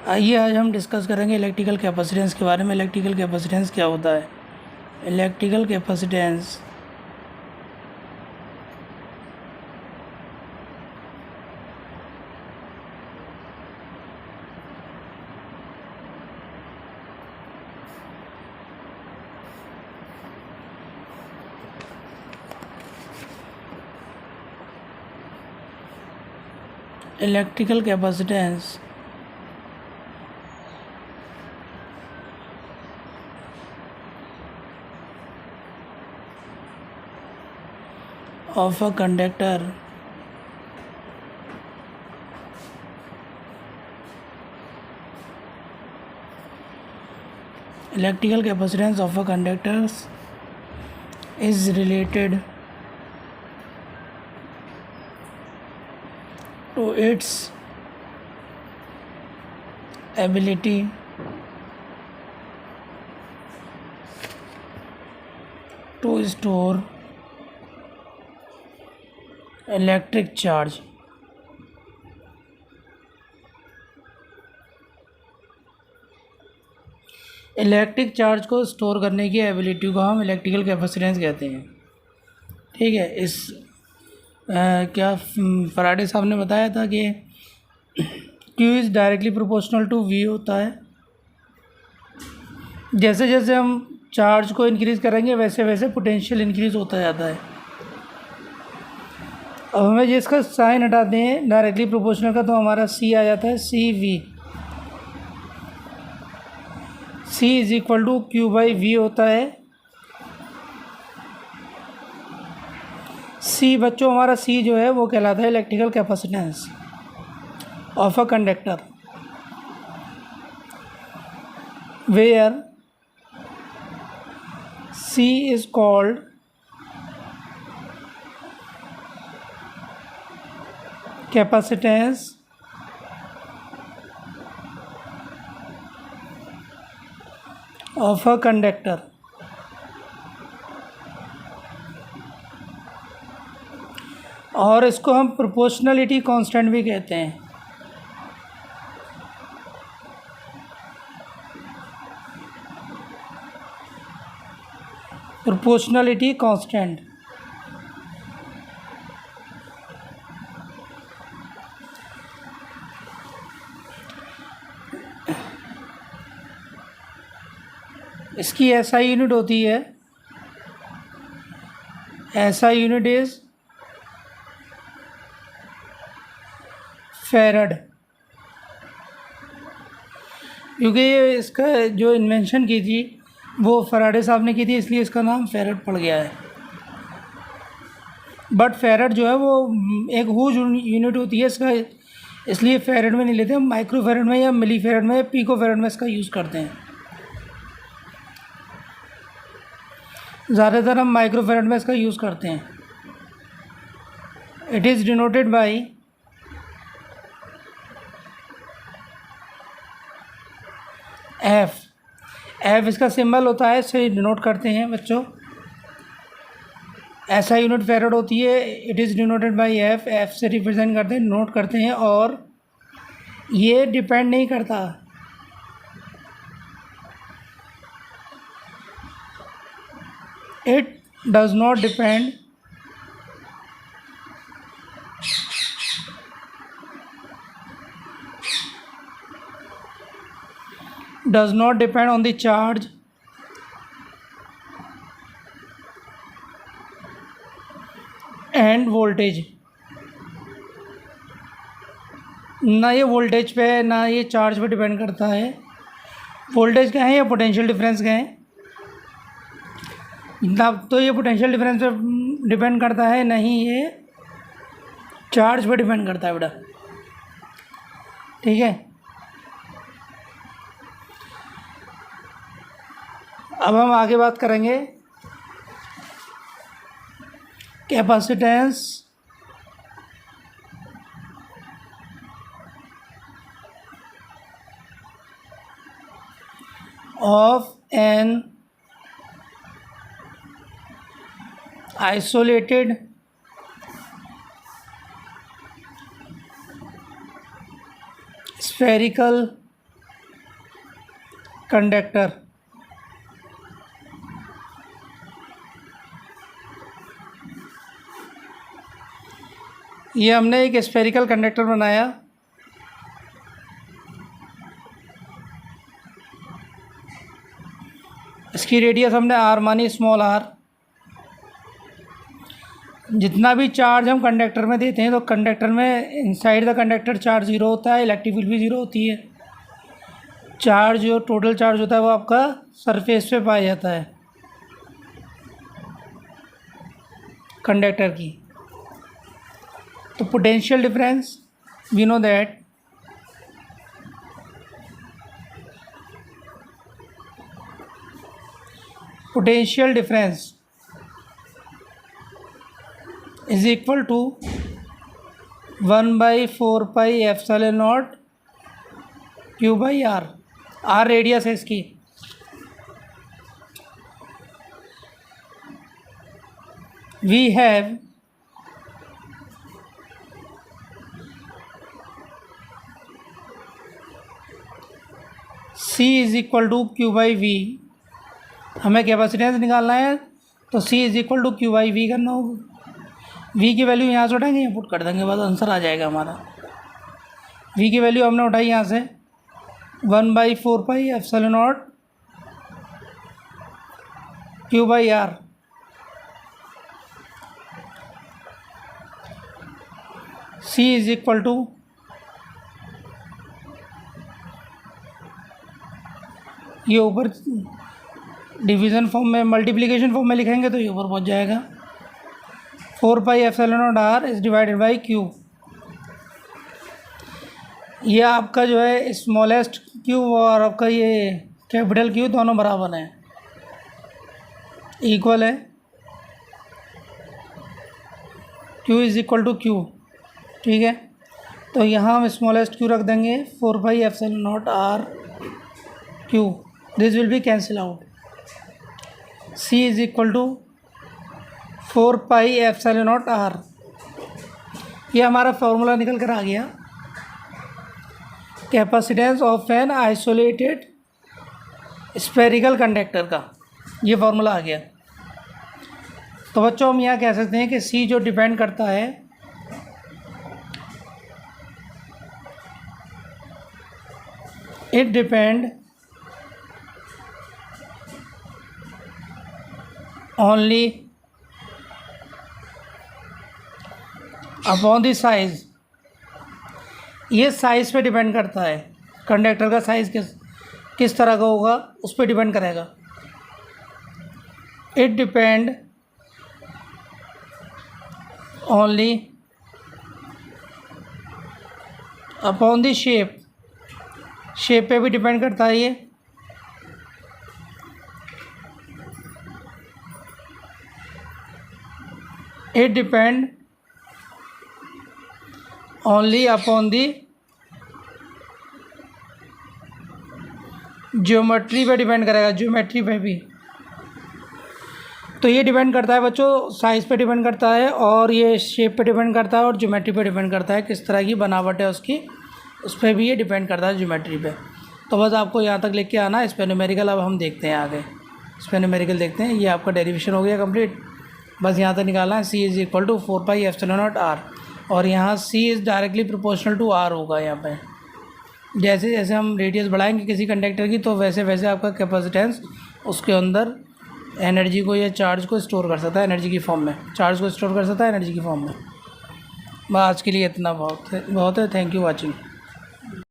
आइए आज हम डिस्कस करेंगे इलेक्ट्रिकल कैपेसिटेंस के बारे में। इलेक्ट्रिकल कैपेसिटेंस क्या होता है? Electrical capacitance electrical capacitance of a conductor electrical capacitance of a conductor is related to its ability to store electric charge. Electric charge को स्टोर करने की एबिलिटी को हम इलेक्ट्रिकल कैपेसिटेंस कहते हैं। ठीक है। इस क्या फराडे साहब ने बताया था कि Q is directly proportional to V होता है। जैसे जैसे हम चार्ज को इंक्रीज़ करेंगे वैसे वैसे पोटेंशियल इंक्रीज़ होता जाता है। अब हमें जिसका साइन हटाते हैं डायरेक्टली प्रोपोर्शनल का, तो हमारा C आ जाता है CV। C is equal to Q/V होता है। C बच्चों, हमारा C जो है वो कहलाता है electrical capacitance of a conductor, where C is called capacitance of a conductor. और इसको हम प्रोपोर्शनलिटी कांस्टेंट भी कहते हैं। Proportionality constant. इसकी SI यूनिट होती है, SI यूनिट इज फेरड। क्योंकि ये इसका जो इन्वेंशन की थी वो फराडे साहब ने की थी, इसलिए इसका नाम फेरड पड़ गया है। बट फेरड जो है वो एक हुज यूनिट होती है इसका, इसलिए फेरड में नहीं लेते हम, माइक्रो फेरड में या मिली फेरड में या पिको फेरड में इसका यूज़ करते हैं। ज़्यादातर हम माइक्रो फेरड में इसका यूज़ करते हैं। It is denoted by F इसका सिंबल होता है, इसे डिनोट करते हैं बच्चों। ऐसा यूनिट फेरड होती है, it is denoted by F से रिप्रेजेंट करते हैं, नोट करते हैं। और ये डिपेंड नहीं करता, it does not depend on the charge and voltage। ना ये वोल्टेज पे ना ये चार्ज पे डिपेंड करता है। वोल्टेज क्या है या पोटेंशियल डिफरेंस क्या है, ना तो ये पोटेंशियल डिफरेंस पे डिपेंड करता है, नहीं ये चार्ज पे डिपेंड करता है बेटा। ठीक है। अब हम आगे बात करेंगे capacitance of an isolated spherical conductor, ये हमने एक स्फेरिकल कंडक्टर बनाया। इसकी रेडियस हमने आर मानी, स्मॉल आर। जितना भी चार्ज हम कंडक्टर में देते हैं तो कंडक्टर में inside the conductor charge zero होता है, इलेक्ट्रिक फील्ड भी ज़ीरो होती है। चार्ज जो टोटल चार्ज होता है वो आपका सरफेस पे पाया जाता है कंडक्टर की। तो potential difference we know that potential difference is equal to 1/4 pi epsilon naught Q by R. R radius है इसकी। We have C is equal to Q by V. हमें कैपेसिटेंस निकालना है तो C is equal to Q by V करना होगा। V की value यहाँ से उठाएंगे, यहाँ पुट कर देंगे, बस आंसर आ जाएगा हमारा। V की वैल्यू हमने उठाई यहाँ से 1/4 pi epsilon naught Q by R. C is equal to ये ऊपर डिवीज़न फॉर्म में, मल्टीप्लिकेशन फॉर्म में लिखेंगे तो ये ऊपर पहुंच जाएगा। 4 pi epsilon naught R is divided by Q. ये आपका जो है स्मॉलेस्ट क्यू और आपका ये कैपिटल क्यू दोनों बराबर हैं, इक्वल है। Q is equal to Q, ठीक है। तो यहाँ हम स्मॉलेस्ट क्यू रख देंगे 4 pi epsilon naught R Q. This will be cancel out. C is equal to 4 pi epsilon naught R. ये हमारा फॉर्मूला निकल कर आ गया capacitance of an isolated spherical conductor का। ये फॉर्मूला आ गया। तो बच्चों हम यहाँ कह सकते हैं कि C जो डिपेंड करता है it depend only upon the size. ये साइज़ पे डिपेंड करता है, कंडक्टर का साइज़ किस तरह का होगा उस पर डिपेंड करेगा। It depend only upon the shape. Shape पे भी डिपेंड करता है ये। It depend only upon the geometry पे डिपेंड करेगा, ज्योमेट्री पे भी। तो ये डिपेंड करता है बच्चों, साइज़ पे डिपेंड करता है और ये शेप पे डिपेंड करता है और ज्योमेट्री पे डिपेंड करता है, किस तरह की बनावट है उसकी, उस पर भी ये डिपेंड करता है ज्योमेट्री पे। तो बस आपको यहाँ तक लेके आना है। इस पर न्यूमेरिकल अब हम देखते हैं आगे। इस पर न्यूमेरिकल देखते हैं। ये आपका डेरिवेशन हो गया कंप्लीट। बस यहाँ तक निकालना है। C is equal to 4 pi epsilon naught R और यहाँ C is directly proportional to R होगा। यहाँ पे जैसे जैसे हम रेडियस बढ़ाएंगे किसी कंडक्टर की तो वैसे वैसे आपका कैपेसिटेंस उसके अंदर एनर्जी को या चार्ज को स्टोर कर सकता है, एनर्जी की फॉर्म में। चार्ज को स्टोर कर सकता है एनर्जी की फॉर्म में। बस आज के लिए इतना बहुत है। Thank you watching.